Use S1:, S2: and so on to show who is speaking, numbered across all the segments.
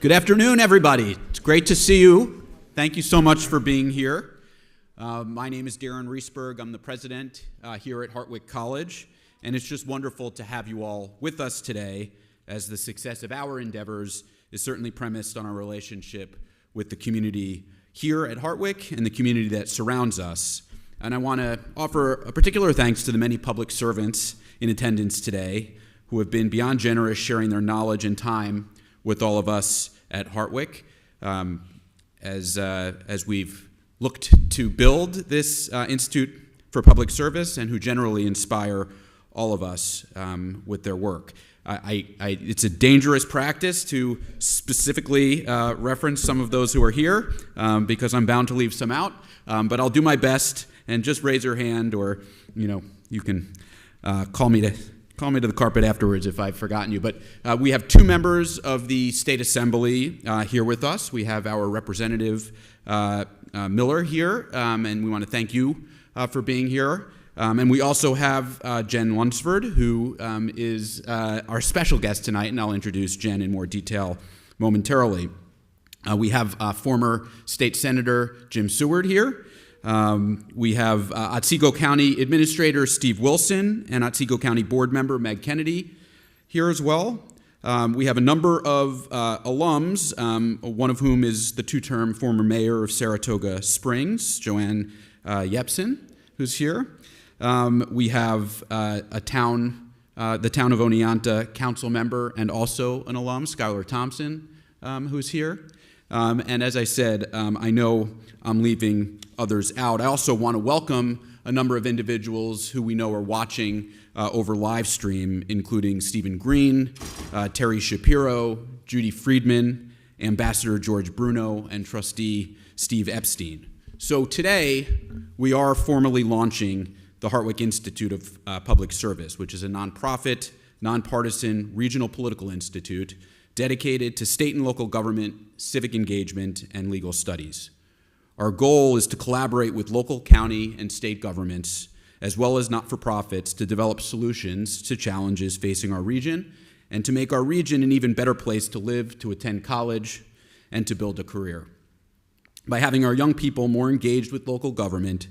S1: Good afternoon, everybody. It's great to see you. Thank you so much for being here. My name is Darren Reesberg. I'm the president here at Hartwick College, and it's just wonderful to have you all with us today, as the success of our endeavors is certainly premised on our relationship with the community here at Hartwick and the community that surrounds us. And I want to offer a particular thanks to the many public servants in attendance today who have been beyond generous, sharing their knowledge and time with all of us at Hartwick as we've looked to build this Institute for Public Service, and who generally inspire all of us with their work. It's a dangerous practice to specifically reference some of those who are here because I'm bound to leave some out, but I'll do my best, and just raise your hand, or you can call me to the carpet afterwards if I've forgotten you. But we have two members of the State Assembly here with us. We have our Representative Miller here, and we want to thank you for being here. And we also have Jen Lunsford, who is our special guest tonight, and I'll introduce Jen in more detail momentarily. We have former State Senator Jim Seward here. We have Otsego County Administrator Steve Wilson and Otsego County Board Member Meg Kennedy here as well. We have a number of alums, one of whom is the two-term former mayor of Saratoga Springs, Joanne Yepsen, who's here. We have the town of Oneonta council member and also an alum, Skylar Thompson, who's here. And as I said, I know I'm leaving others out. I also want to welcome a number of individuals who we know are watching over live stream, including Stephen Green, Terry Shapiro, Judy Friedman, Ambassador George Bruno, and Trustee Steve Epstein. So today, we are formally launching the Hartwick Institute of Public Service, which is a nonprofit, nonpartisan regional political institute dedicated to state and local government, civic engagement, and legal studies. Our goal is to collaborate with local, county, and state governments, as well as not-for-profits, to develop solutions to challenges facing our region and to make our region an even better place to live, to attend college, and to build a career. By having our young people more engaged with local government,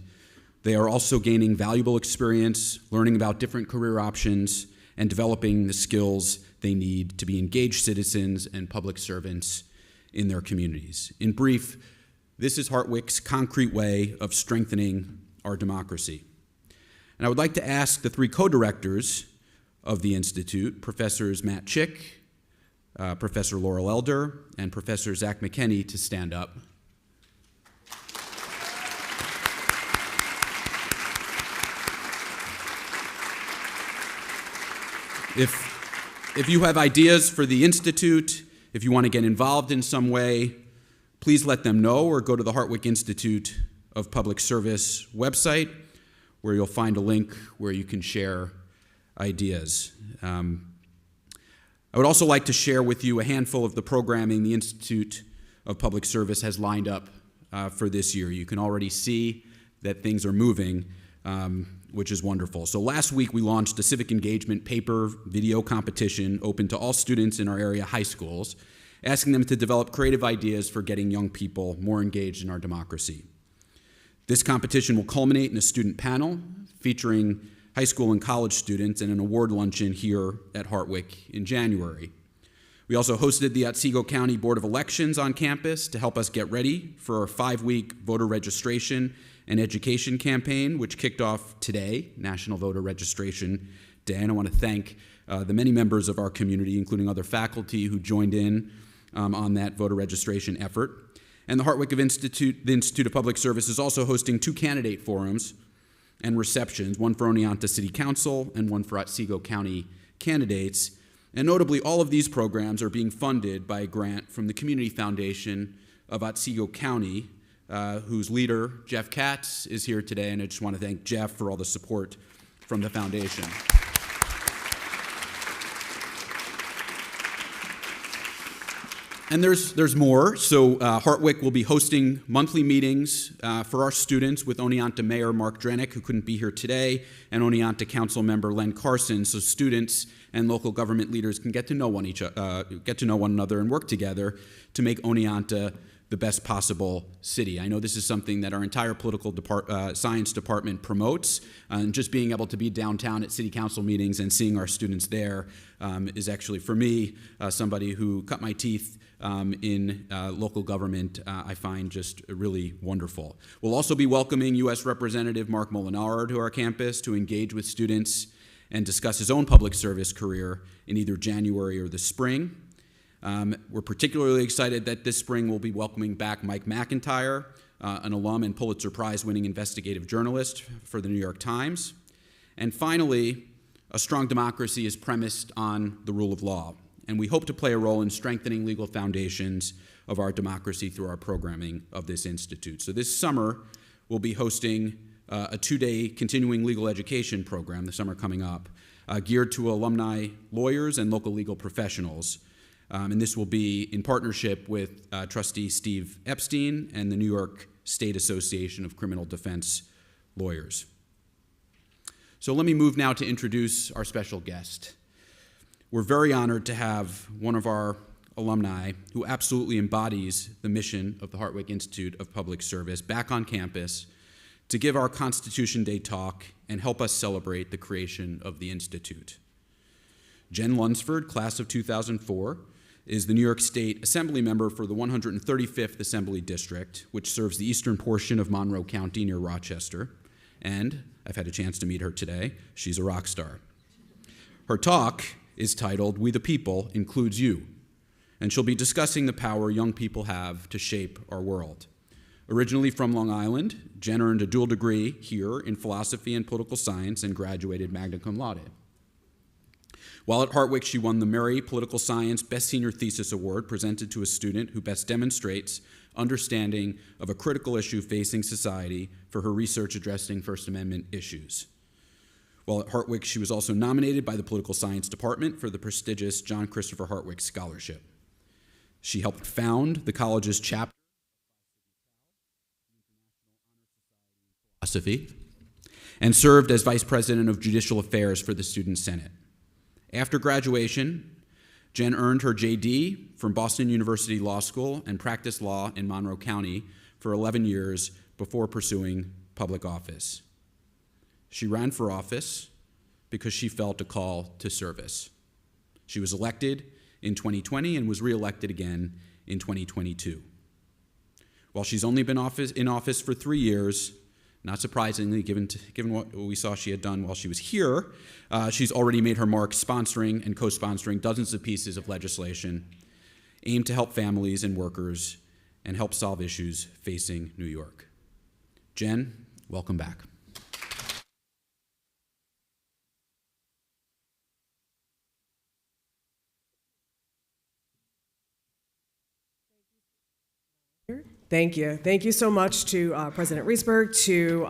S1: they are also gaining valuable experience, learning about different career options, and developing the skills they need to be engaged citizens and public servants in their communities. In brief, this is Hartwick's concrete way of strengthening our democracy. And I would like to ask the three co-directors of the Institute, Professors Matt Chick, Professor Laurel Elder, and Professor Zach McKinney, to stand up. If you have ideas for the Institute, if you want to get involved in some way, please let them know, or go to the Hartwick Institute of Public Service website, where you'll find a link where you can share ideas. I would also like to share with you a handful of the programming the Institute of Public Service has lined up for this year. You can already see that things are moving, which is wonderful. So last week we launched a civic engagement paper video competition open to all students in our area high schools, asking them to develop creative ideas for getting young people more engaged in our democracy. This competition will culminate in a student panel featuring high school and college students and an award luncheon here at Hartwick in January. We also hosted the Otsego County Board of Elections on campus to help us get ready for our 5-week voter registration and education campaign, which kicked off today, National Voter Registration Day. And I want to thank the many members of our community, including other faculty who joined in on that voter registration effort. And the Hartwick the Institute of Public Service is also hosting 2 candidate forums and receptions, one for Oneonta City Council and one for Otsego County candidates. And notably, all of these programs are being funded by a grant from the Community Foundation of Otsego County, whose leader, Jeff Katz, is here today. And I just want to thank Jeff for all the support from the foundation. And there's more. So Hartwick will be hosting monthly meetings for our students with Oneonta Mayor Mark Drenick, who couldn't be here today, and Oneonta Council Member Len Carson, so students and local government leaders can get to know one another and work together to make Oneonta the best possible city. I know this is something that our entire political science department promotes, and just being able to be downtown at city council meetings and seeing our students there is actually, for me, somebody who cut my teeth in local government, I find just really wonderful. We'll also be welcoming U.S. Representative Mark Molinaro to our campus to engage with students and discuss his own public service career in either January or the spring. We're particularly excited that this spring we'll be welcoming back Mike McIntyre, an alum and Pulitzer Prize-winning investigative journalist for the New York Times. And finally, a strong democracy is premised on the rule of law, and we hope to play a role in strengthening legal foundations of our democracy through our programming of this institute. So this summer, we'll be hosting a two-day continuing legal education program, the summer coming up, geared to alumni lawyers and local legal professionals. And this will be in partnership with Trustee Steve Epstein and the New York State Association of Criminal Defense Lawyers. So let me move now to introduce our special guest. We're very honored to have one of our alumni who absolutely embodies the mission of the Hartwick Institute of Public Service back on campus to give our Constitution Day talk and help us celebrate the creation of the Institute. Jen Lunsford, class of 2004, is the New York State Assembly member for the 135th Assembly District, which serves the eastern portion of Monroe County near Rochester. And I've had a chance to meet her today. She's a rock star. Her talk is titled, "We the People Includes You," and she'll be discussing the power young people have to shape our world. Originally from Long Island, Jen earned a dual degree here in philosophy and political science and graduated magna cum laude. While at Hartwick, she won the Murray Political Science Best Senior Thesis Award presented to a student who best demonstrates understanding of a critical issue facing society for her research addressing First Amendment issues. While at Hartwick, she was also nominated by the Political Science Department for the prestigious John Christopher Hartwick Scholarship. She helped found the college's chapter of philosophy and served as Vice President of Judicial Affairs for the Student Senate. After graduation, Jen earned her JD from Boston University Law School and practiced law in Monroe County for 11 years before pursuing public office. She ran for office because she felt a call to service. She was elected in 2020 and was reelected again in 2022. While she's only been in office for 3 years, not surprisingly, given what we saw she had done while she was here, she's already made her mark sponsoring and co-sponsoring dozens of pieces of legislation aimed to help families and workers and help solve issues facing New York. Jen, welcome back.
S2: Thank you. Thank you so much to President Riesberg, to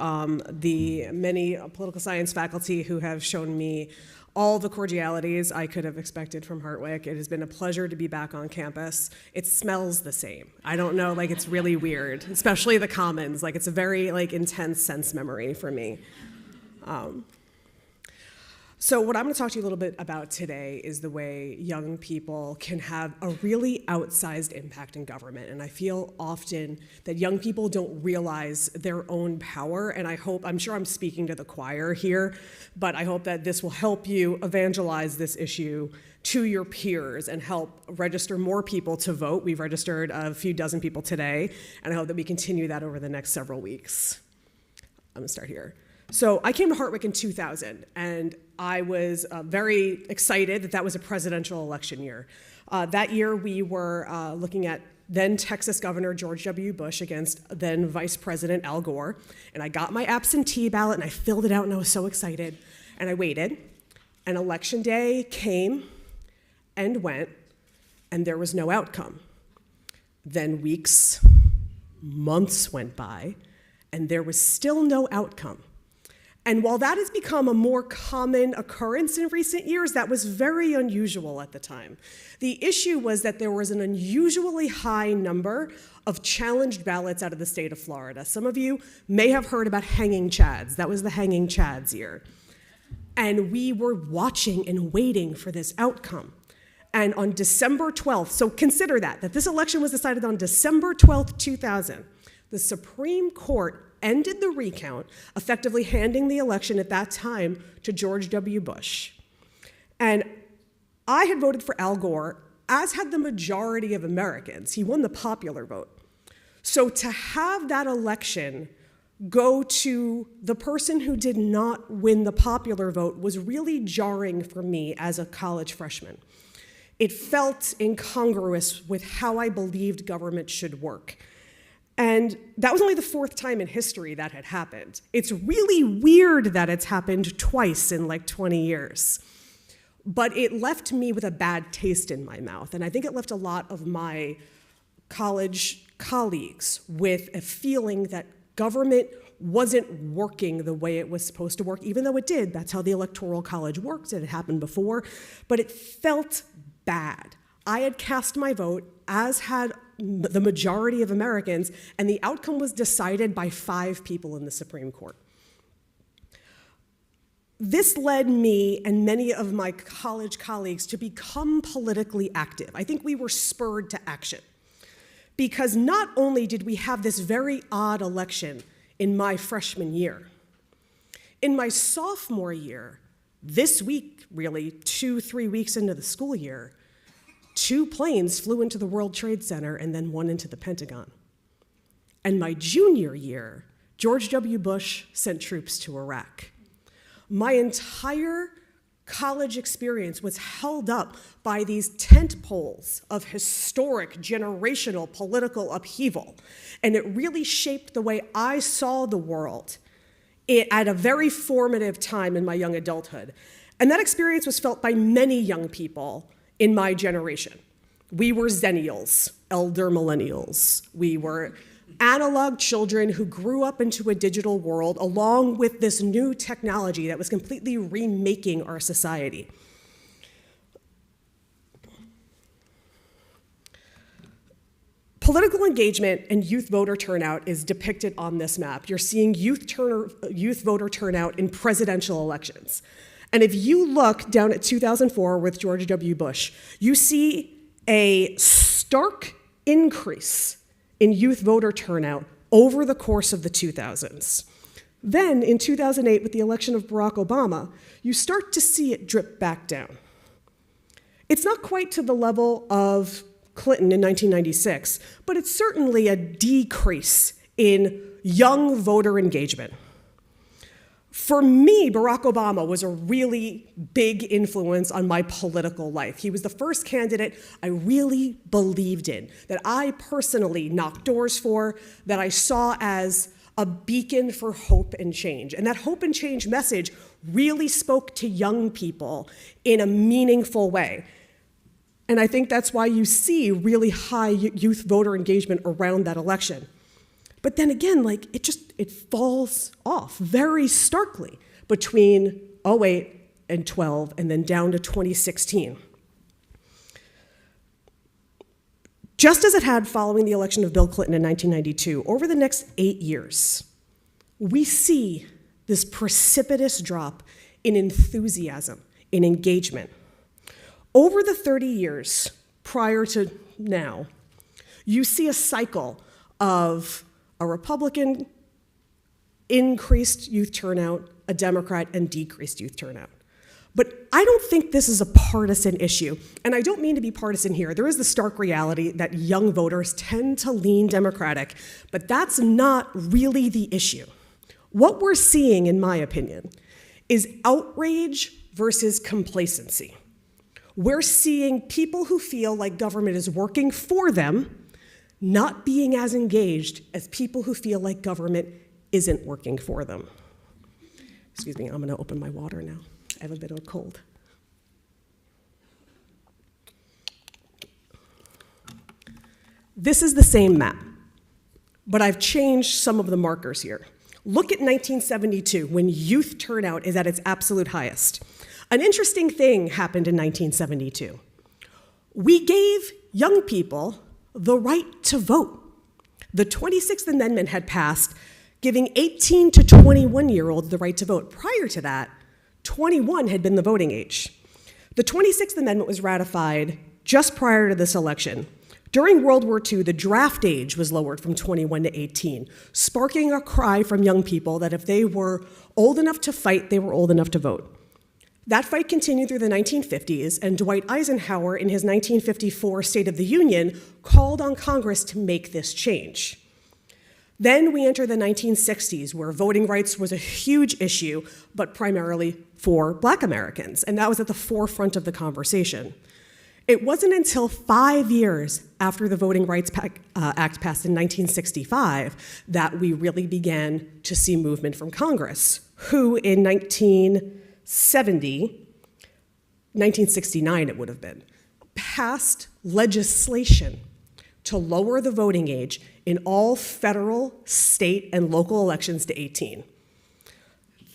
S2: the many political science faculty who have shown me all the cordialities I could have expected from Hartwick. It has been a pleasure to be back on campus. It smells the same. I don't know, like it's really weird, especially the Commons. Like it's a very intense sense memory for me. So what I'm going to talk to you a little bit about today is the way young people can have a really outsized impact in government. And I feel often that young people don't realize their own power. And I'm sure I'm speaking to the choir here, but I hope that this will help you evangelize this issue to your peers and help register more people to vote. We've registered a few dozen people today, and I hope that we continue that over the next several weeks. I'm going to start here. So I came to Hartwick in 2000, and I was very excited that that was a presidential election year. That year, we were looking at then Texas Governor George W. Bush against then Vice President Al Gore. And I got my absentee ballot, and I filled it out, and I was so excited. And I waited, and Election Day came and went, and there was no outcome. Then weeks, months went by, and there was still no outcome. And while that has become a more common occurrence in recent years, that was very unusual at the time. The issue was that there was an unusually high number of challenged ballots out of the state of Florida. Some of you may have heard about hanging chads. That was the hanging chads year. And we were watching and waiting for this outcome. And on December 12th, so consider that this election was decided on December 12th, 2000, the Supreme Court ended the recount, effectively handing the election at that time to George W. Bush. And I had voted for Al Gore, as had the majority of Americans. He won the popular vote. So to have that election go to the person who did not win the popular vote was really jarring for me as a college freshman. It felt incongruous with how I believed government should work. And that was only the fourth time in history that had happened. It's really weird that it's happened twice in like 20 years. But it left me with a bad taste in my mouth. And I think it left a lot of my college colleagues with a feeling that government wasn't working the way it was supposed to work, even though it did. That's how the Electoral College worked. It had happened before. But it felt bad. I had cast my vote, as had the majority of Americans, and the outcome was decided by 5 people in the Supreme Court. This led me and many of my college colleagues to become politically active. I think we were spurred to action because not only did we have this very odd election in my freshman year, in my sophomore year, this week, really 2-3 weeks into the school year, 2 planes flew into the World Trade Center and then 1 into the Pentagon. And my junior year, George W. Bush sent troops to Iraq. My entire college experience was held up by these tent poles of historic, generational political upheaval. And it really shaped the way I saw the world at a very formative time in my young adulthood. And that experience was felt by many young people in my generation. We were zennials, elder millennials. We were analog children who grew up into a digital world along with this new technology that was completely remaking our society. Political engagement and youth voter turnout is depicted on this map. You're seeing youth voter turnout in presidential elections. And if you look down at 2004 with George W. Bush, you see a stark increase in youth voter turnout over the course of the 2000s. Then, in 2008, with the election of Barack Obama, you start to see it drip back down. It's not quite to the level of Clinton in 1996, but it's certainly a decrease in young voter engagement. For me, Barack Obama was a really big influence on my political life. He was the first candidate I really believed in, that I personally knocked doors for, that I saw as a beacon for hope and change. And that hope and change message really spoke to young people in a meaningful way. And I think that's why you see really high youth voter engagement around that election. But then again, it falls off very starkly between 2008 and 12 and then down to 2016. Just as it had following the election of Bill Clinton in 1992, over the next 8 years, we see this precipitous drop in enthusiasm, in engagement. Over the 30 years prior to now, you see a cycle of a Republican increased youth turnout, a Democrat and decreased youth turnout. But I don't think this is a partisan issue. And I don't mean to be partisan here. There is the stark reality that young voters tend to lean Democratic, but that's not really the issue. What we're seeing, in my opinion, is outrage versus complacency. We're seeing people who feel like government is working for them not being as engaged as people who feel like government isn't working for them. Excuse me, I'm gonna open my water now. I have a bit of a cold. This is the same map, but I've changed some of the markers here. Look at 1972, when youth turnout is at its absolute highest. An interesting thing happened in 1972. We gave young people the right to vote. The 26th Amendment had passed, giving 18 to 21-year-olds the right to vote. Prior to that, 21 had been the voting age. The 26th Amendment was ratified just prior to this election. During World War II, the draft age was lowered from 21 to 18, sparking a cry from young people that if they were old enough to fight, they were old enough to vote. That fight continued through the 1950s, and Dwight Eisenhower, in his 1954 State of the Union, called on Congress to make this change. Then we enter the 1960s, where voting rights was a huge issue, but primarily for Black Americans, and that was at the forefront of the conversation. It wasn't until 5 years after the Voting Rights Act passed in 1965 that we really began to see movement from Congress, who in 1969 it would have been, passed legislation to lower the voting age in all federal, state, and local elections to 18.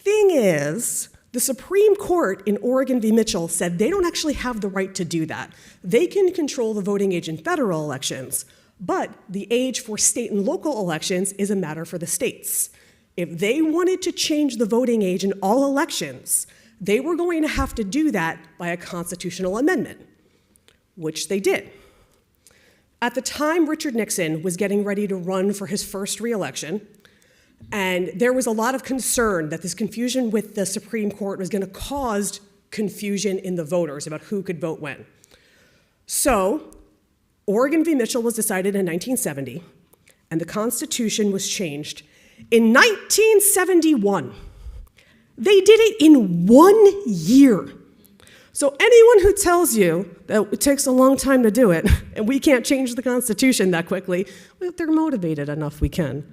S2: Thing is, the Supreme Court in Oregon v. Mitchell said they don't actually have the right to do that. They can control the voting age in federal elections, but the age for state and local elections is a matter for the states. If they wanted to change the voting age in all elections, they were going to have to do that by a constitutional amendment, which they did. At the time, Richard Nixon was getting ready to run for his first re-election, and there was a lot of concern that this confusion with the Supreme Court was going to cause confusion in the voters about who could vote when. So, Oregon v. Mitchell was decided in 1970, and the Constitution was changed in 1971. They did it in 1 year. So anyone who tells you that it takes a long time to do it, and we can't change the Constitution that quickly, well, if they're motivated enough, we can.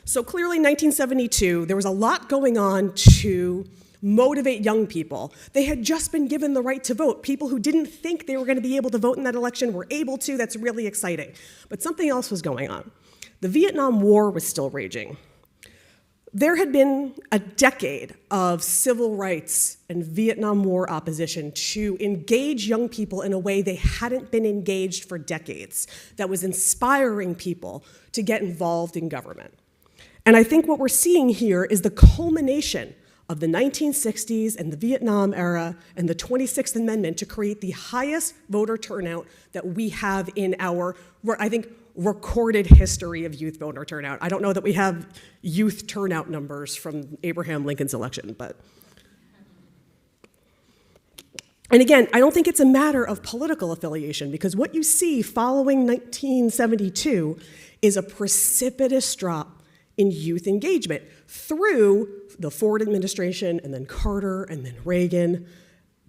S2: So clearly, 1972, there was a lot going on to motivate young people. They had just been given the right to vote. People who didn't think they were going to be able to vote in that election were able to. That's really exciting. But something else was going on. The Vietnam War was still raging. There had been a decade of civil rights and Vietnam War opposition to engage young people in a way they hadn't been engaged for decades, that was inspiring people to get involved in government. And I think what we're seeing here is the culmination of the 1960s and the Vietnam era and the 26th Amendment to create the highest voter turnout that we have in our, I think, recorded history of youth voter turnout. I don't know that we have youth turnout numbers from Abraham Lincoln's election, but. And again, I don't think it's a matter of political affiliation, because what you see following 1972 is a precipitous drop in youth engagement through the Ford administration and then Carter and then Reagan.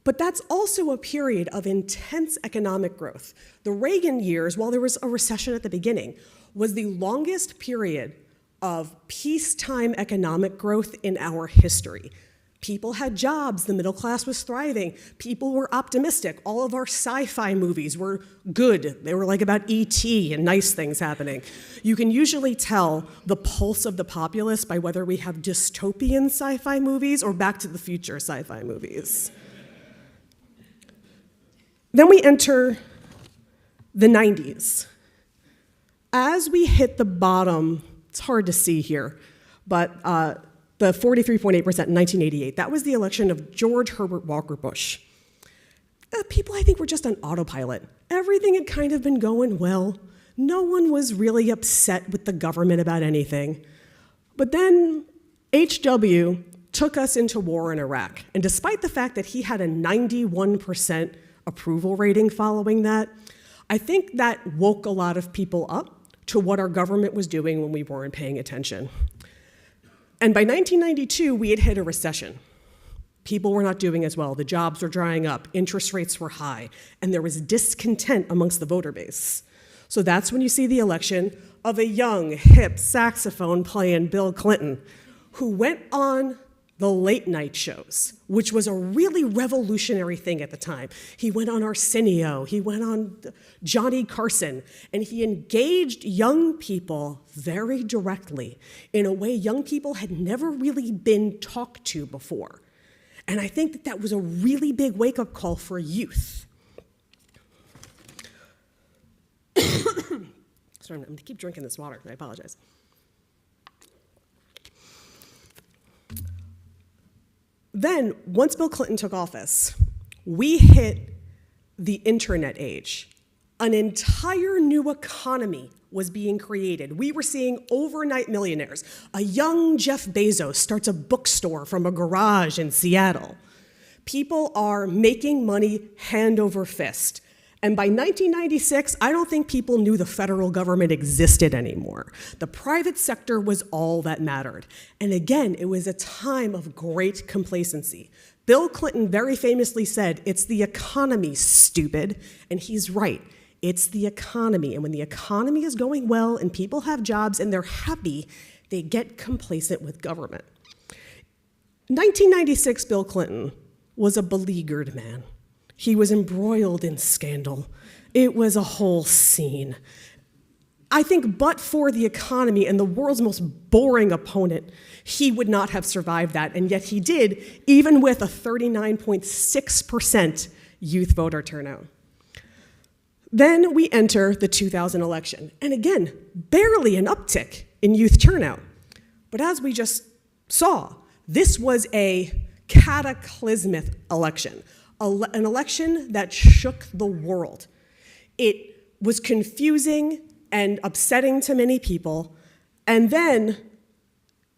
S2: But that's also a period of intense economic growth. The Reagan years, while there was a recession at the beginning, was the longest period of peacetime economic growth in our history. People had jobs, the middle class was thriving, people were optimistic. All of our sci-fi movies were good. They were like about E.T. and nice things happening. You can usually tell the pulse of the populace by whether we have dystopian sci-fi movies or Back to the Future sci-fi movies. Then we enter the 90s. As we hit the bottom, it's hard to see here, but the 43.8% in 1988, that was the election of George Herbert Walker Bush. People, I think, were just on autopilot. Everything had kind of been going well. No one was really upset with the government about anything. But then H.W. took us into war in Iraq. And despite the fact that he had a 91% approval rating following that, I think that woke a lot of people up to what our government was doing when we weren't paying attention. And by 1992, we had hit a recession. People were not doing as well. The jobs were drying up, interest rates were high, and there was discontent amongst the voter base. So that's when you see the election of a young, hip, saxophone-playing Bill Clinton, who went on the late night shows, which was a really revolutionary thing at the time. He went on Arsenio, he went on Johnny Carson, and he engaged young people very directly in a way young people had never really been talked to before. And I think that that was a really big wake-up call for youth. Sorry, I'm gonna keep drinking this water, I apologize. Then, once Bill Clinton took office, we hit the internet age. An entire new economy was being created. We were seeing overnight millionaires. A young Jeff Bezos starts a bookstore from a garage in Seattle. People are making money hand over fist. And by 1996, I don't think people knew the federal government existed anymore. The private sector was all that mattered. And again, it was a time of great complacency. Bill Clinton very famously said, "It's the economy, stupid." And he's right. It's the economy. And when the economy is going well and people have jobs and they're happy, they get complacent with government. 1996 Bill Clinton was a beleaguered man. He was embroiled in scandal. It was a whole scene. I think but for the economy and the world's most boring opponent, he would not have survived that, and yet he did, even with a 39.6% youth voter turnout. Then we enter the 2000 election, and again, barely an uptick in youth turnout. But as we just saw, this was a cataclysmic election. An election that shook the world. It was confusing and upsetting to many people. And then,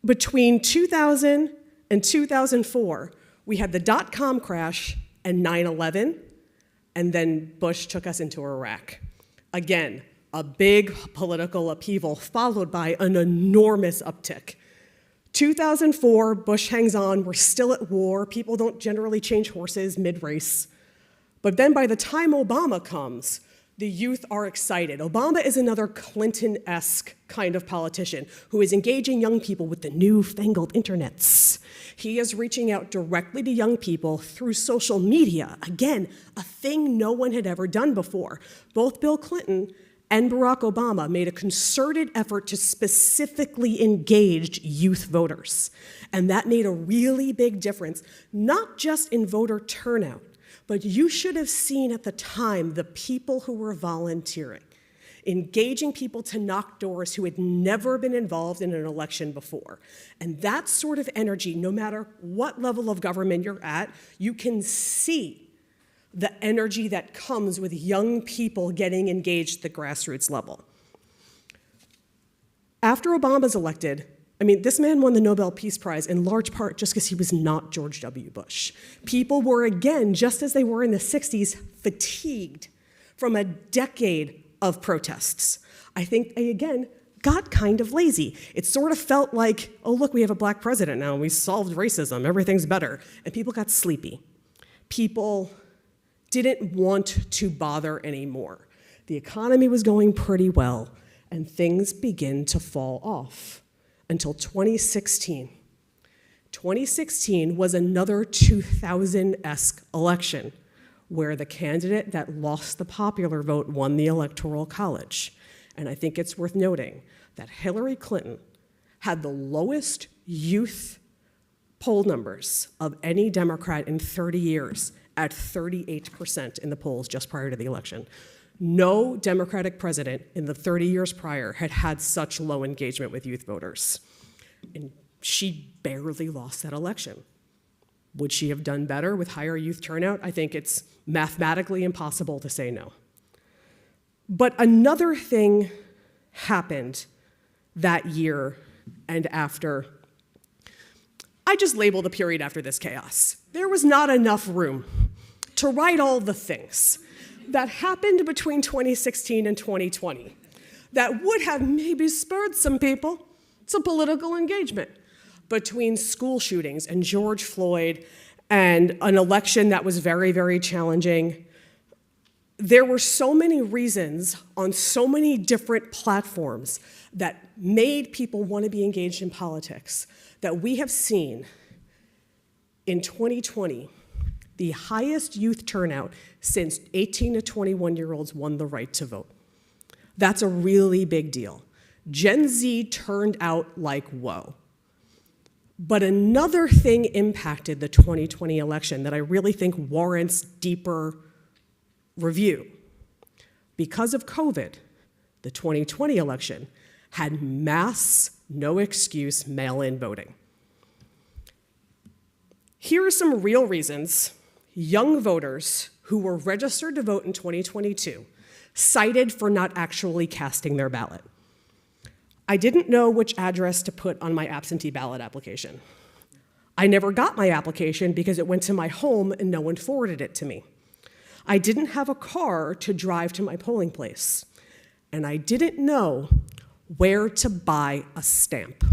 S2: between 2000 and 2004, we had the dot-com crash and 9/11, and then Bush took us into Iraq. Again, a big political upheaval followed by an enormous uptick. 2004, Bush hangs on, we're still at war, people don't generally change horses mid-race. But then by the time Obama comes, the youth are excited. Obama is another Clinton-esque kind of politician who is engaging young people with the newfangled internets. He is reaching out directly to young people through social media. Again, a thing no one had ever done before. Both Bill Clinton and Barack Obama made a concerted effort to specifically engage youth voters. And that made a really big difference, not just in voter turnout, but you should have seen at the time the people who were volunteering, engaging people to knock doors who had never been involved in an election before. And that sort of energy, no matter what level of government you're at, you can see the energy that comes with young people getting engaged at the grassroots level. After Obama's elected, this man won the Nobel Peace Prize in large part just because he was not George W. Bush. People were, again, just as they were in the 60s, fatigued from a decade of protests. I think they, again, got kind of lazy. It sort of felt like, oh, look, we have a black president now, we solved racism, everything's better. And people got sleepy. People didn't want to bother anymore. The economy was going pretty well, and things begin to fall off until 2016. 2016 was another 2000-esque election where the candidate that lost the popular vote won the Electoral College. And I think it's worth noting that Hillary Clinton had the lowest youth poll numbers of any Democrat in 30 years, at 38% in the polls just prior to the election. No Democratic president in the 30 years prior had had such low engagement with youth voters. And she barely lost that election. Would she have done better with higher youth turnout? I think it's mathematically impossible to say no. But another thing happened that year and after. I just label the period after this chaos. There was not enough room to write all the things that happened between 2016 and 2020 that would have maybe spurred some people to political engagement. Between school shootings and George Floyd and an election that was very, very challenging, there were so many reasons on so many different platforms that made people want to be engaged in politics that we have seen In 2020, the highest youth turnout since 18 to 21-year-olds won the right to vote. That's a really big deal. Gen Z turned out like whoa. But another thing impacted the 2020 election that I really think warrants deeper review. Because of COVID, the 2020 election had mass, no excuse mail-in voting. Here are some real reasons young voters who were registered to vote in 2022 cited for not actually casting their ballot. I didn't know which address to put on my absentee ballot application. I never got my application because it went to my home and no one forwarded it to me. I didn't have a car to drive to my polling place, and I didn't know where to buy a stamp.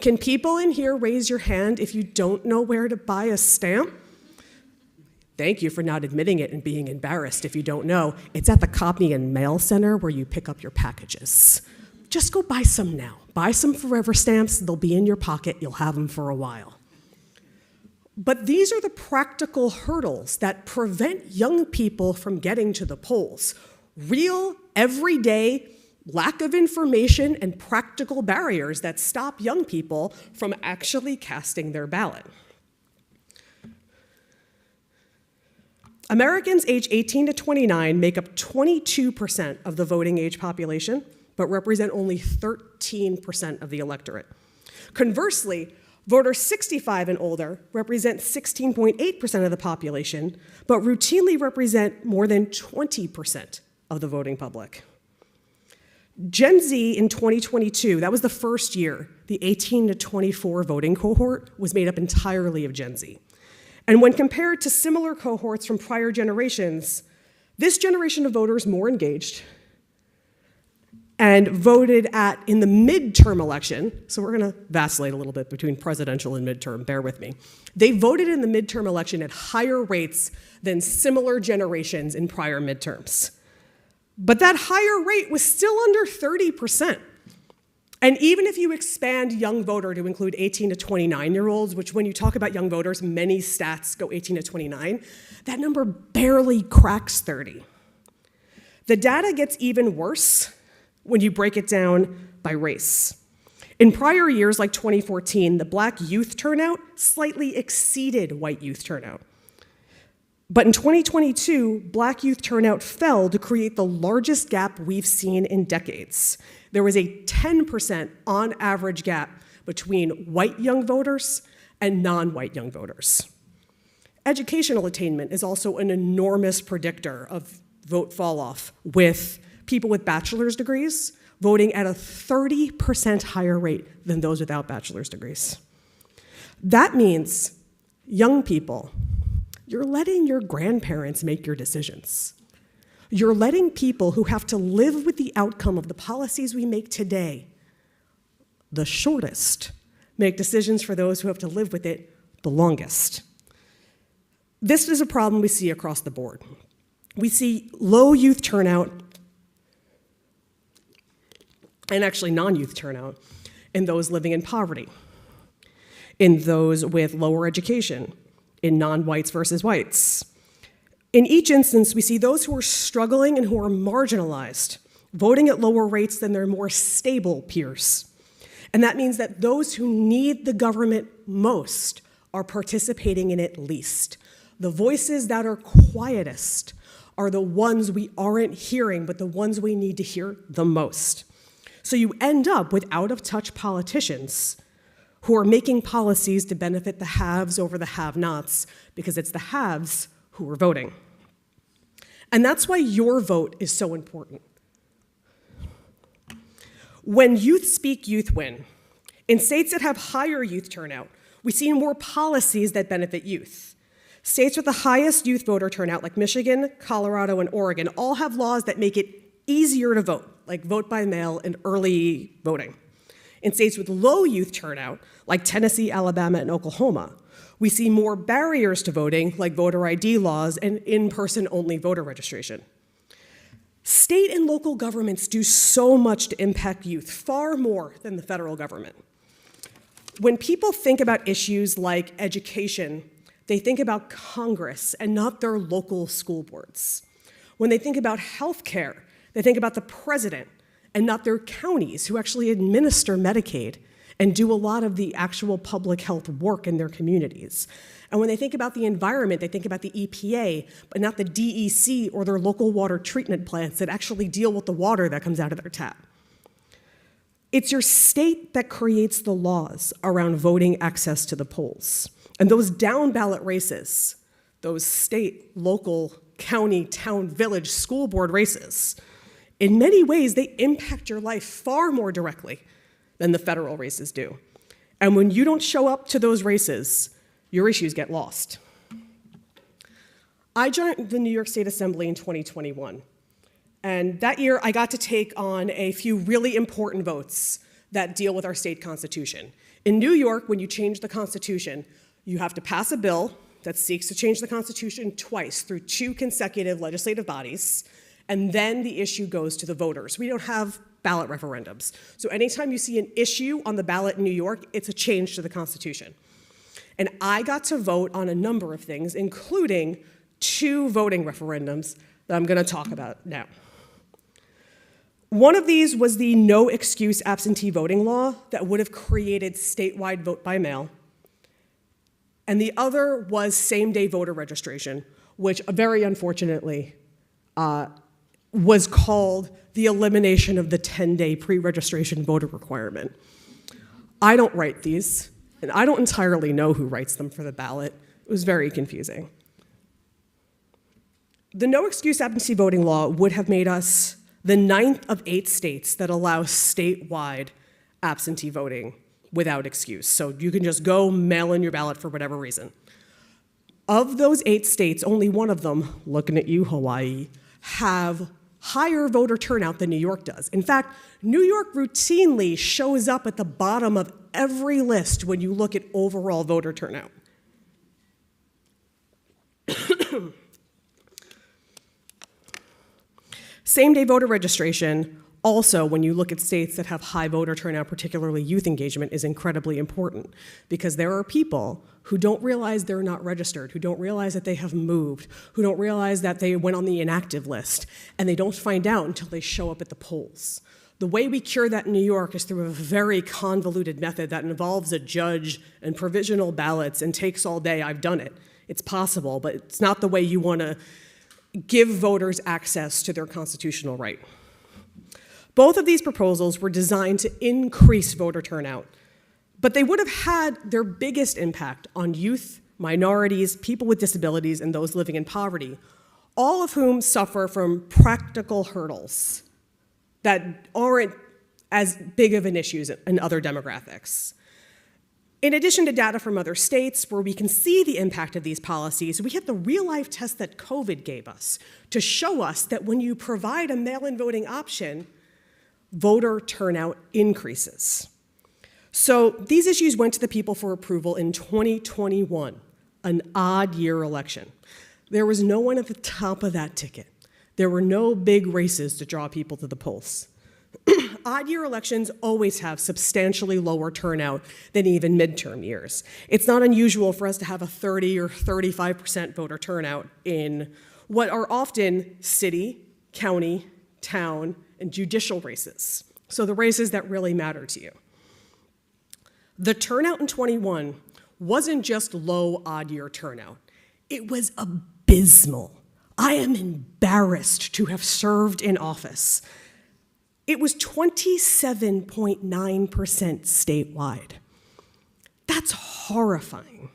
S2: Can people in here raise your hand if you don't know where to buy a stamp? Thank you for not admitting it and being embarrassed if you don't know. It's at the Copy and Mail Center where you pick up your packages. Just go buy some now. Buy some forever stamps. They'll be in your pocket. You'll have them for a while. But these are the practical hurdles that prevent young people from getting to the polls. Real, everyday lack of information and practical barriers that stop young people from actually casting their ballot. Americans age 18 to 29 make up 22% of the voting age population, but represent only 13% of the electorate. Conversely, voters 65 and older represent 16.8% of the population, but routinely represent more than 20% of the voting public. Gen Z in 2022, that was the first year, the 18 to 24 voting cohort was made up entirely of Gen Z. And when compared to similar cohorts from prior generations, this generation of voters more engaged and voted in the midterm election, so we're gonna vacillate a little bit between presidential and midterm, bear with me. They voted in the midterm election at higher rates than similar generations in prior midterms. But that higher rate was still under 30%. And even if you expand young voter to include 18 to 29-year-olds, which when you talk about young voters, many stats go 18 to 29, that number barely cracks 30. The data gets even worse when you break it down by race. In prior years, like 2014, the Black youth turnout slightly exceeded white youth turnout. But in 2022, Black youth turnout fell to create the largest gap we've seen in decades. There was a 10% on average gap between white young voters and non-white young voters. Educational attainment is also an enormous predictor of vote fall-off, with people with bachelor's degrees voting at a 30% higher rate than those without bachelor's degrees. That means young people, you're letting your grandparents make your decisions. You're letting people who have to live with the outcome of the policies we make today, the shortest, make decisions for those who have to live with it the longest. This is a problem we see across the board. We see low youth turnout, and actually non-youth turnout, in those living in poverty, in those with lower education, in non-whites versus whites. In each instance, we see those who are struggling and who are marginalized, voting at lower rates than their more stable peers. And that means that those who need the government most are participating in it least. The voices that are quietest are the ones we aren't hearing, but the ones we need to hear the most. So you end up with out-of-touch politicians who are making policies to benefit the haves over the have-nots, because it's the haves who are voting. And that's why your vote is so important. When youth speak, youth win. In states that have higher youth turnout, we see more policies that benefit youth. States with the highest youth voter turnout, like Michigan, Colorado, and Oregon, all have laws that make it easier to vote, like vote by mail and early voting. In states with low youth turnout, like Tennessee, Alabama, and Oklahoma, we see more barriers to voting, like voter ID laws and in-person only voter registration. State and local governments do so much to impact youth, far more than the federal government. When people think about issues like education, they think about Congress and not their local school boards. When they think about healthcare, they think about the president and not their counties who actually administer Medicaid and do a lot of the actual public health work in their communities. And when they think about the environment, they think about the EPA, but not the DEC or their local water treatment plants that actually deal with the water that comes out of their tap. It's your state that creates the laws around voting access to the polls. And those down-ballot races, those state, local, county, town, village, school board races, in many ways, they impact your life far more directly than the federal races do. And when you don't show up to those races, your issues get lost. I joined the New York State Assembly in 2021. And that year, I got to take on a few really important votes that deal with our state constitution. In New York, when you change the Constitution, you have to pass a bill that seeks to change the Constitution twice through 2 consecutive legislative bodies, and then the issue goes to the voters. We don't have ballot referendums. So anytime you see an issue on the ballot in New York, it's a change to the Constitution. And I got to vote on a number of things, including 2 voting referendums that I'm going to talk about now. One of these was the no excuse absentee voting law that would have created statewide vote by mail. And the other was same-day voter registration, which very unfortunately was called the elimination of the 10-day pre-registration voter requirement. I don't write these, and I don't entirely know who writes them for the ballot. It was very confusing. The no excuse absentee voting law would have made us the 9th of 8 states that allow statewide absentee voting without excuse. So you can just go mail in your ballot for whatever reason. Of those 8 states, only one of them, looking at you, Hawaii, have higher voter turnout than New York does. In fact, New York routinely shows up at the bottom of every list when you look at overall voter turnout. Same-day voter registration, also, when you look at states that have high voter turnout, particularly youth engagement, is incredibly important because there are people who don't realize they're not registered, who don't realize that they have moved, who don't realize that they went on the inactive list, and they don't find out until they show up at the polls. The way we cure that in New York is through a very convoluted method that involves a judge and provisional ballots and takes all day. I've done it. It's possible, but it's not the way you want to give voters access to their constitutional right. Both of these proposals were designed to increase voter turnout, but they would have had their biggest impact on youth, minorities, people with disabilities, and those living in poverty, all of whom suffer from practical hurdles that aren't as big of an issue in other demographics. In addition to data from other states where we can see the impact of these policies, we have the real-life test that COVID gave us to show us that when you provide a mail-in voting option, voter turnout increases. So these issues went to the people for approval in 2021, an odd-year election. There was no one at the top of that ticket. There were no big races to draw people to the polls. Odd-year elections always have substantially lower turnout than even midterm years. It's not unusual for us to have a 30 or 35% voter turnout in what are often city, county, town, and judicial races, so the races that really matter to you. The turnout in 21 wasn't just low odd-year turnout. It was abysmal. I am embarrassed to have served in office. It was 27.9% statewide. That's horrifying.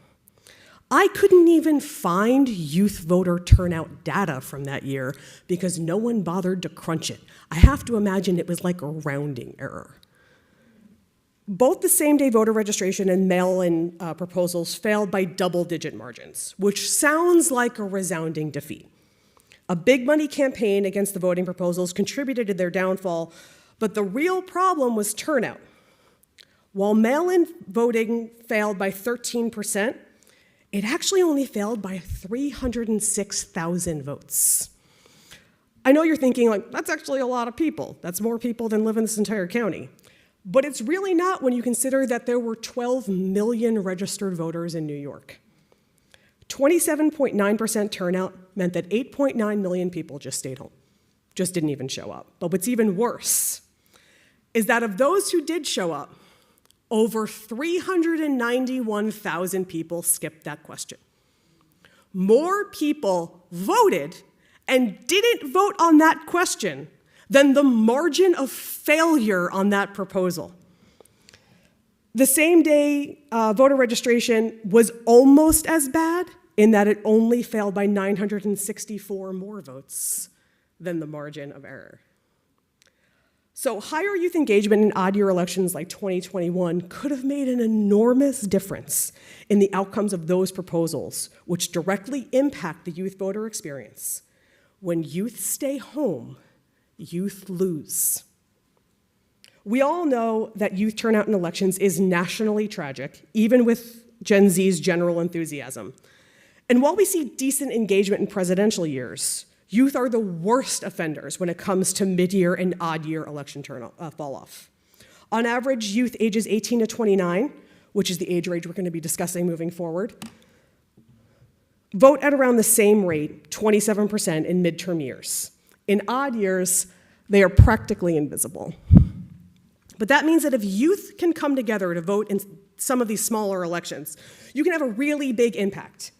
S2: I couldn't even find youth voter turnout data from that year because no one bothered to crunch it. I have to imagine it was like a rounding error. Both the same-day voter registration and mail-in proposals failed by double-digit margins, which sounds like a resounding defeat. A big money campaign against the voting proposals contributed to their downfall, but the real problem was turnout. While mail-in voting failed by 13%, it actually only failed by 306,000 votes. I know you're thinking, like, that's actually a lot of people. That's more people than live in this entire county. But it's really not when you consider that there were 12 million registered voters in New York. 27.9% turnout meant that 8.9 million people just stayed home, just didn't even show up. But what's even worse is that of those who did show up, over 391,000 people skipped that question. More people voted and didn't vote on that question than the margin of failure on that proposal. The same-day voter registration was almost as bad in that it only failed by 964 more votes than the margin of error. So higher youth engagement in odd-year elections like 2021 could have made an enormous difference in the outcomes of those proposals, which directly impact the youth voter experience. When youth stay home, youth lose. We all know that youth turnout in elections is nationally tragic, even with Gen Z's general enthusiasm. And while we see decent engagement in presidential years, youth are the worst offenders when it comes to mid-year and odd-year election fall-off. On average, youth ages 18 to 29, which is the age range we're going to be discussing moving forward, vote at around the same rate, 27% in midterm years. In odd years, they are practically invisible. But that means that if youth can come together to vote in some of these smaller elections, you can have a really big impact.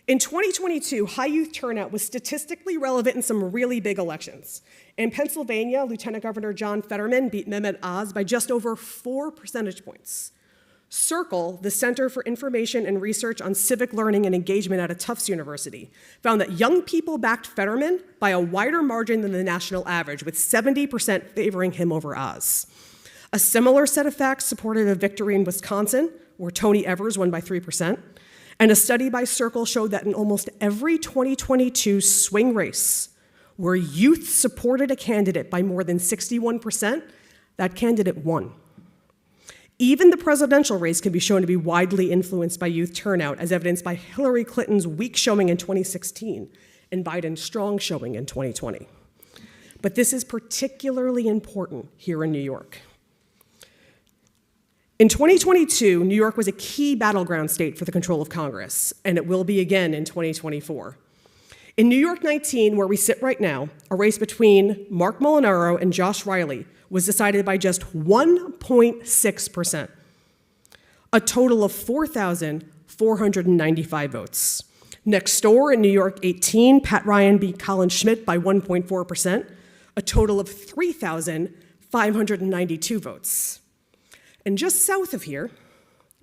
S2: In 2022, high youth turnout was statistically relevant in some really big elections. In Pennsylvania, Lieutenant Governor John Fetterman beat Mehmet Oz by just over 4 percentage points. Circle, the Center for Information and Research on Civic Learning and Engagement at Tufts University, found that young people backed Fetterman by a wider margin than the national average, with 70% favoring him over Oz. A similar set of facts supported a victory in Wisconsin, where Tony Evers won by 3%. And a study by Circle showed that in almost every 2022 swing race where youth supported a candidate by more than 61%, that candidate won. Even the presidential race can be shown to be widely influenced by youth turnout, as evidenced by Hillary Clinton's weak showing in 2016 and Biden's strong showing in 2020. But this is particularly important here in New York. In 2022, New York was a key battleground state for the control of Congress, and it will be again in 2024. In New York 19, where we sit right now, a race between Mark Molinaro and Josh Riley was decided by just 1.6%, a total of 4,495 votes. Next door in New York 18, Pat Ryan beat Colin Schmidt by 1.4%, a total of 3,592 votes. And just south of here,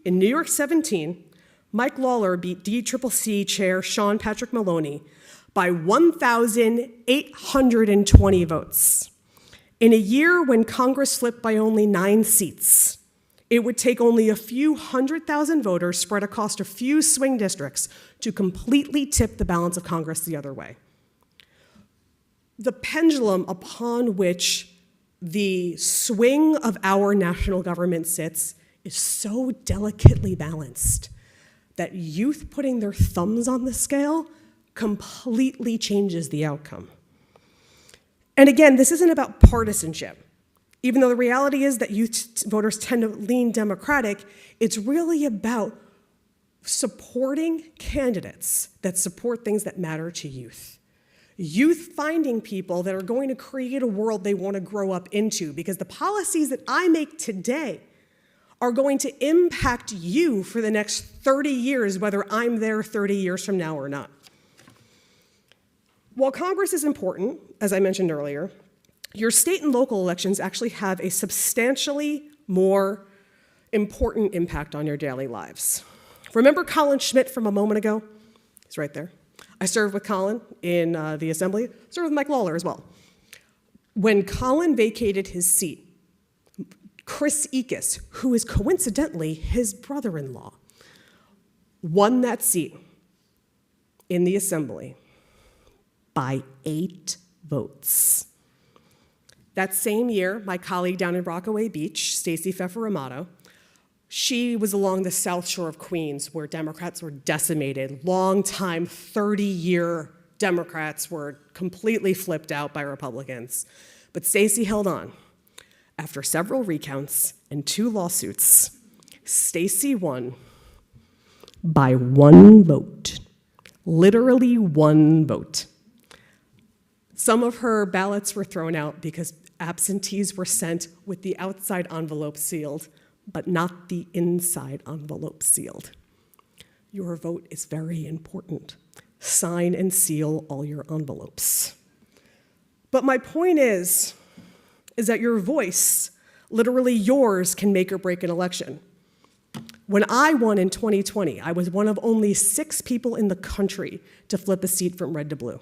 S2: in New York 17, Mike Lawler beat DCCC Chair Sean Patrick Maloney by 1,820 votes. In a year when Congress slipped by only 9 seats, it would take only a few 100,000 voters spread across a few swing districts to completely tip the balance of Congress the other way. The pendulum upon which the swing of our national government sits is so delicately balanced that youth putting their thumbs on the scale completely changes the outcome. And again, this isn't about partisanship. Even though the reality is that youth voters tend to lean Democratic, it's really about supporting candidates that support things that matter to youth. Youth finding people that are going to create a world they want to grow up into, because the policies that I make today are going to impact you for the next 30 years, whether I'm there 30 years from now or not. While Congress is important, as I mentioned earlier, your state and local elections actually have a substantially more important impact on your daily lives. Remember Colin Schmidt from a moment ago? He's right there. I served with Colin in the Assembly, served with Mike Lawler as well. When Colin vacated his seat, Chris Ekus, who is coincidentally his brother-in-law, won that seat in the Assembly by 8 votes. That same year, my colleague down in Rockaway Beach, Stacey Pfeffer Amato, she was along the South Shore of Queens, where Democrats were decimated. Long-time, 30-year Democrats were completely flipped out by Republicans. But Stacey held on. After several recounts and 2 lawsuits, Stacy won by 1 vote. Literally 1 vote. Some of her ballots were thrown out because absentees were sent with the outside envelope sealed, but not the inside envelope sealed. Your vote is very important. Sign and seal all your envelopes. But my point is that your voice, literally yours, can make or break an election. When I won in 2020, I was one of only 6 people in the country to flip a seat from red to blue.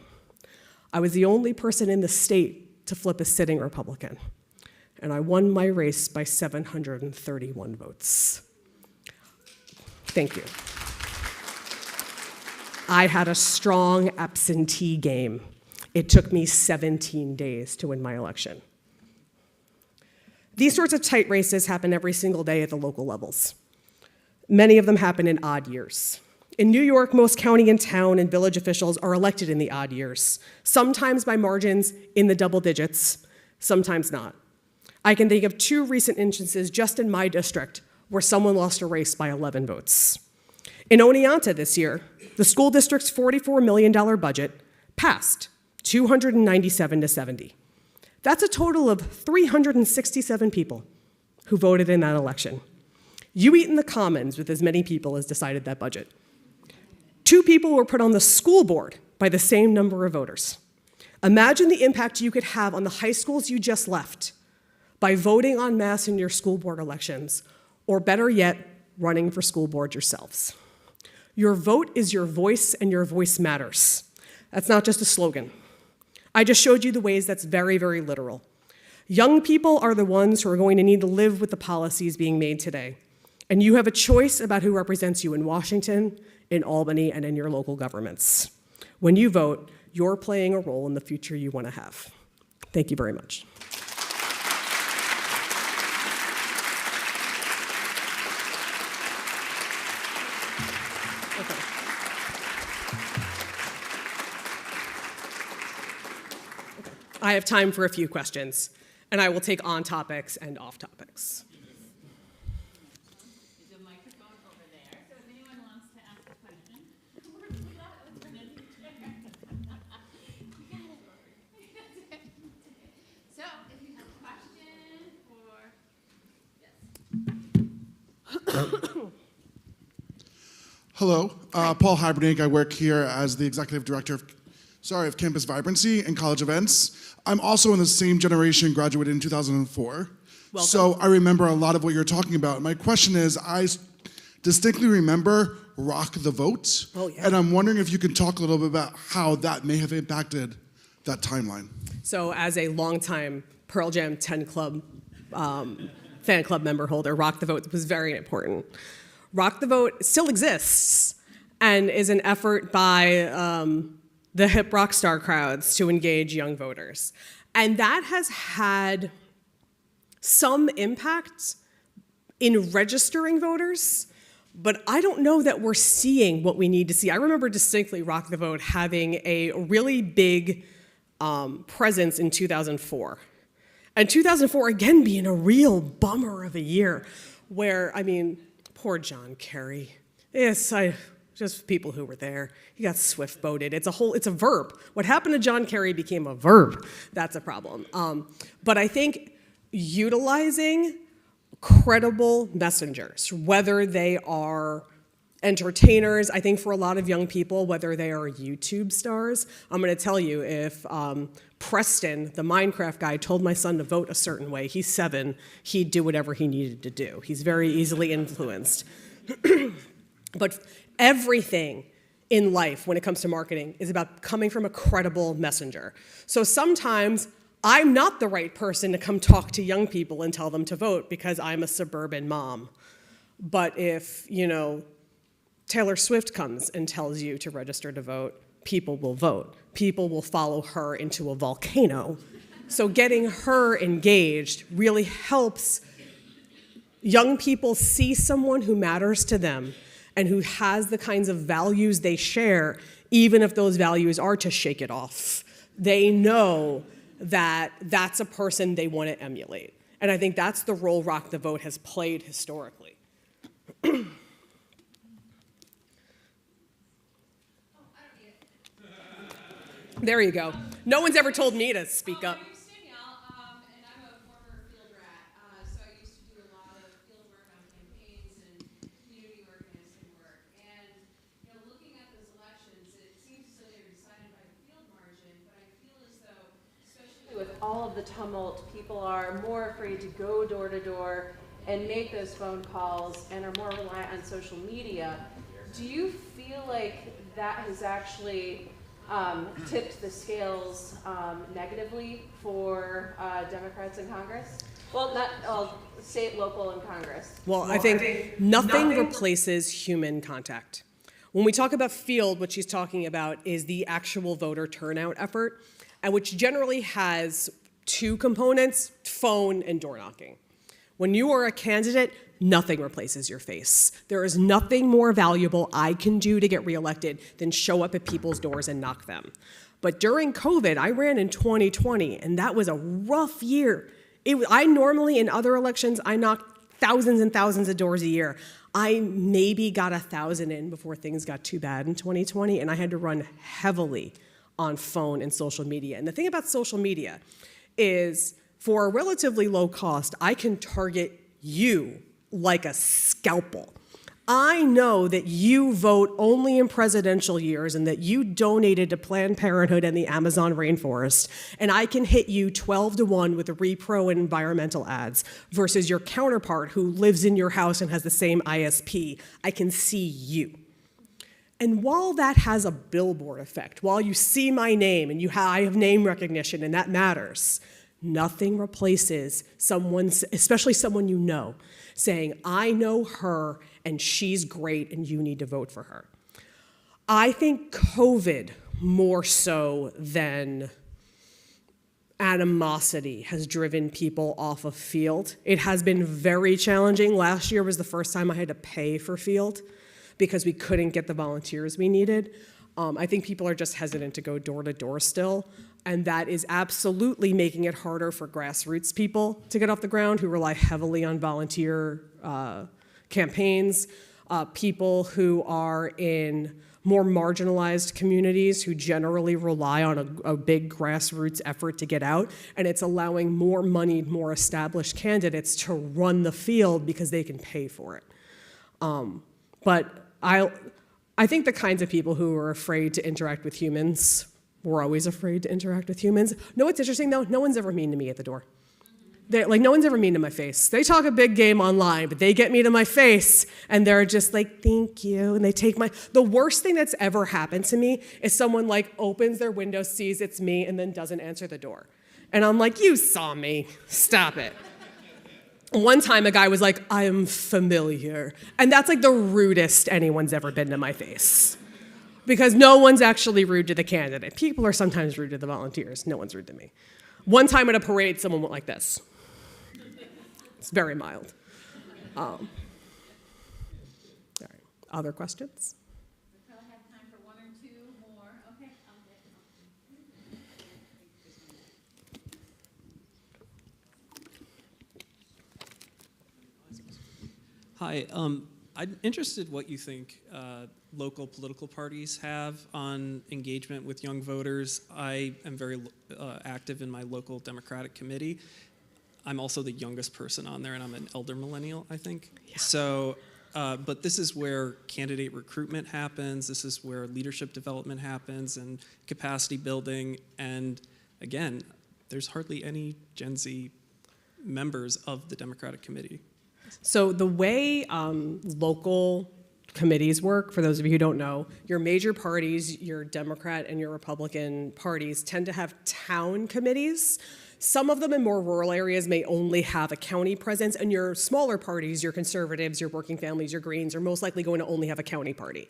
S2: I was the only person in the state to flip a sitting Republican, and I won my race by 731 votes. Thank you. I had a strong absentee game. It took me 17 days to win my election. These sorts of tight races happen every single day at the local levels. Many of them happen in odd years. In New York, most county and town and village officials are elected in the odd years, sometimes by margins in the double digits, sometimes not. I can think of 2 recent instances just in my district where someone lost a race by 11 votes. In Oneonta this year, the school district's $44 million budget passed 297 to 70. That's a total of 367 people who voted in that election. You eat in the Commons with as many people as decided that budget. 2 people were put on the school board by the same number of voters. Imagine the impact you could have on the high schools you just left by voting en masse in your school board elections, or better yet, running for school board yourselves. Your vote is your voice, and your voice matters. That's not just a slogan. I just showed you the ways that's very, very literal. Young people are the ones who are going to need to live with the policies being made today. And you have a choice about who represents you in Washington, in Albany, and in your local governments. When you vote, you're playing a role in the future you want to have. Thank you very much. Okay. I have time for a few questions, and I will take on topics and off topics.
S3: Hello, Paul Hibernick. I work here as the executive director of Campus Vibrancy and College Events. I'm also in the same generation, graduated in 2004.
S2: Welcome.
S3: So I remember a lot of what you're talking about. My question is, I distinctly remember Rock the Vote.
S2: Oh, yeah.
S3: And I'm wondering if you can talk a little bit about how that may have impacted that timeline.
S2: So as a longtime Pearl Jam 10 Club fan club member holder, Rock the Vote was very important. Rock the Vote still exists and is an effort by the hip rock star crowds to engage young voters. And that has had some impact in registering voters, but I don't know that we're seeing what we need to see. I remember distinctly Rock the Vote having a really big presence in 2004. And 2004, again, being a real bummer of a year where, I mean, poor John Kerry. Yes, just people who were there. He got swift-boated. It's a verb. What happened to John Kerry became a verb. That's a problem. But I think utilizing credible messengers, whether they are entertainers, I think for a lot of young people, whether they are YouTube stars, I'm going to tell you, if Preston, the Minecraft guy, told my son to vote a certain way, he's 7, he'd do whatever he needed to do. He's very easily influenced. But everything in life, when it comes to marketing, is about coming from a credible messenger. So sometimes I'm not the right person to come talk to young people and tell them to vote because I'm a suburban mom. But if, Taylor Swift comes and tells you to register to vote, people will vote. People will follow her into a volcano. So getting her engaged really helps young people see someone who matters to them and who has the kinds of values they share, even if those values are to shake it off. They know that that's a person they want to emulate. And I think that's the role Rock the Vote has played historically. There you go. No one's ever told me to speak up.
S4: My name's Danielle, and I'm a former field rat. So I used to do a lot of field work on campaigns and community organizing work. And looking at those elections, it seems as though they were decided by the field margin. But I feel as though, especially with all of the tumult, people are more afraid to go door to door and make those phone calls and are more reliant on social media. Do you feel like that has actually tipped the scales negatively for Democrats in Congress? Well, not state, local, and Congress.
S2: Well, I think nothing replaces human contact. When we talk about field, what she's talking about is the actual voter turnout effort, and which generally has two components, phone and door knocking. When you are a candidate, nothing replaces your face. There is nothing more valuable I can do to get reelected than show up at people's doors and knock them. But during COVID, I ran in 2020, and that was a rough year. I normally, in other elections, I knocked thousands and thousands of doors a year. I maybe got 1,000 in before things got too bad in 2020, and I had to run heavily on phone and social media. And the thing about social media is, for a relatively low cost, I can target you like a scalpel. I know that you vote only in presidential years and that you donated to Planned Parenthood and the Amazon rainforest, and I can hit you 12-1 with repro and environmental ads versus your counterpart who lives in your house and has the same ISP. I can see you. And while that has a billboard effect, while you see my name and I have name recognition and that matters, nothing replaces someone, especially someone you know, saying, I know her and she's great and you need to vote for her. I think COVID, more so than animosity, has driven people off of field. It has been very challenging. Last year was the first time I had to pay for field because we couldn't get the volunteers we needed. I think people are just hesitant to go door to door still. And that is absolutely making it harder for grassroots people to get off the ground who rely heavily on volunteer campaigns, people who are in more marginalized communities who generally rely on a big grassroots effort to get out. And it's allowing more moneyed, more established candidates to run the field because they can pay for it. But I think the kinds of people who are afraid to interact with humans were always afraid to interact with humans. No, what's interesting though? No one's ever mean to me at the door. No one's ever mean to my face. They talk a big game online, but they get me to my face and they're just like, thank you. And they take the worst thing that's ever happened to me is someone opens their window, sees it's me, and then doesn't answer the door. And I'm like, you saw me, stop it. One time a guy was like, I am familiar. And that's the rudest anyone's ever been to my face. Because no one's actually rude to the candidate. People are sometimes rude to the volunteers. No one's rude to me. One time at a parade, someone went like this. It's very mild. All right. Other questions?
S4: We probably have time for one or two more. Okay,
S5: Hi, I'm interested what you think local political parties have on engagement with young voters. I am very active in my local Democratic committee. I'm also the youngest person on there, and I'm an elder millennial, I think. Yeah. So, but this is where candidate recruitment happens. This is where leadership development happens and capacity building. And again, there's hardly any Gen Z members of the Democratic committee.
S2: So the way local committees work, for those of you who don't know, your major parties, your Democrat and your Republican parties, tend to have town committees. Some of them in more rural areas may only have a county presence, and your smaller parties, your conservatives, your working families, your Greens, are most likely going to only have a county party.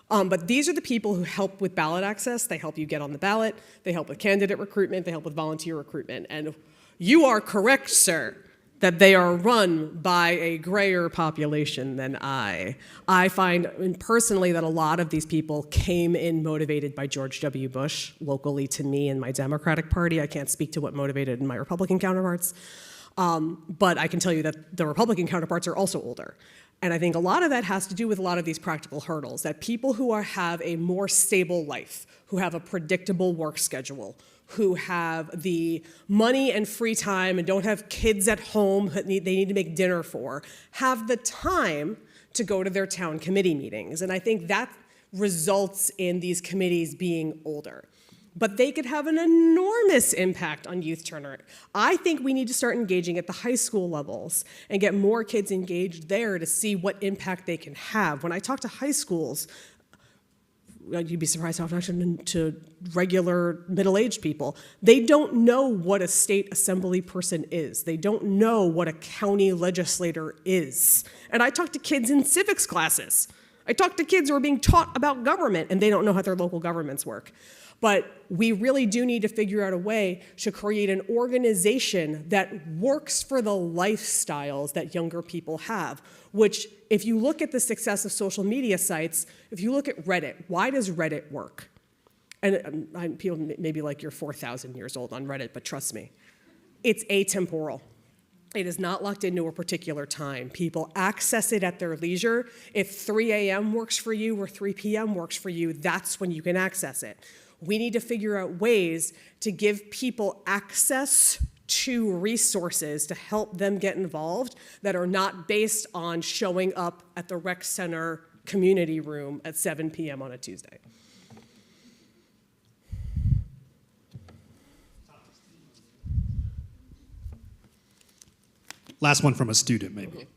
S2: But these are the people who help with ballot access. They help you get on the ballot. They help with candidate recruitment. They help with volunteer recruitment. And you are correct, sir, that they are run by a grayer population than I. I find personally that a lot of these people came in motivated by George W. Bush, locally to me and my Democratic Party. I can't speak to what motivated my Republican counterparts. But I can tell you that the Republican counterparts are also older. And I think a lot of that has to do with a lot of these practical hurdles, that people who have a more stable life, who have a predictable work schedule, who have the money and free time and don't have kids at home that they need to make dinner for, have the time to go to their town committee meetings. And I think that results in these committees being older. But they could have an enormous impact on youth turnout. I think we need to start engaging at the high school levels and get more kids engaged there to see what impact they can have. When I talk to high schools, you'd be surprised how often I talk to regular middle-aged people. They don't know what a state assembly person is. They don't know what a county legislator is. And I talk to kids in civics classes. I talk to kids who are being taught about government, and they don't know how their local governments work. But we really do need to figure out a way to create an organization that works for the lifestyles that younger people have, which, if you look at the success of social media sites, if you look at Reddit, why does Reddit work? And people may be like, you're 4,000 years old on Reddit, but trust me, it's atemporal. It is not locked into a particular time. People access it at their leisure. If 3 a.m. works for you or 3 p.m. works for you, that's when you can access it. We need to figure out ways to give people access to resources to help them get involved that are not based on showing up at the rec center community room at 7 p.m. on a Tuesday.
S6: Last one from a student, maybe.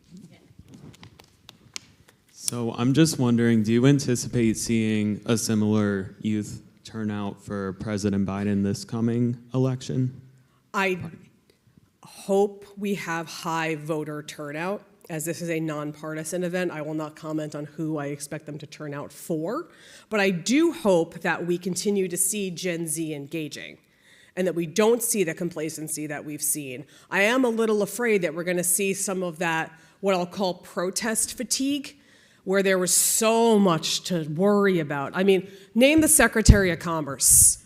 S7: So I'm just wondering, do you anticipate seeing a similar youth turnout for President Biden this coming election?
S2: I hope we have high voter turnout. As this is a nonpartisan event, I will not comment on who I expect them to turn out for, but I do hope that we continue to see Gen Z engaging and that we don't see the complacency that we've seen. I am a little afraid that we're going to see some of that, what I'll call protest fatigue, where there was so much to worry about. I mean, name the Secretary of Commerce.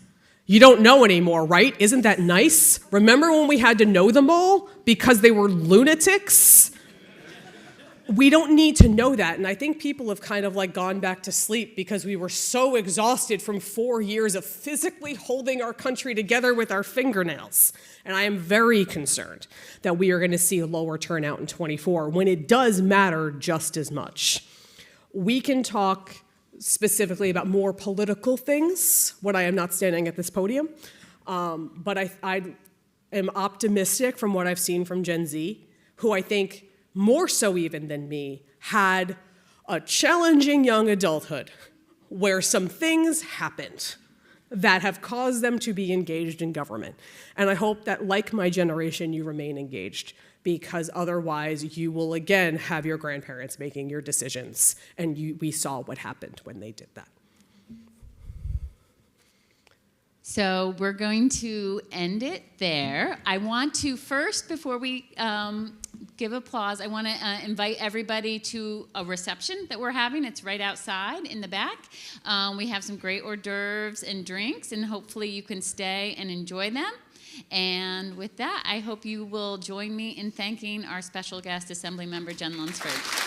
S2: You don't know anymore, right? Isn't that nice? Remember when we had to know them all because they were lunatics? We don't need to know that, and I think people have kind of like gone back to sleep because we were so exhausted from 4 years of physically holding our country together with our fingernails. And I am very concerned that we are going to see a lower turnout in 24 when it does matter just as much. We can talk specifically about more political things when I am not standing at this podium, but I am optimistic from what I've seen from Gen Z, who I think more so even than me, had a challenging young adulthood where some things happened that have caused them to be engaged in government. And I hope that, like my generation, you remain engaged, because otherwise you will again have your grandparents making your decisions, and we saw what happened when they did that.
S8: So we're going to end it there. I want to first, before we give applause, I want to invite everybody to a reception that we're having. It's right outside in the back. We have some great hors d'oeuvres and drinks, and hopefully you can stay and enjoy them. And with that, I hope you will join me in thanking our special guest, Assembly Member Jen Lunsford.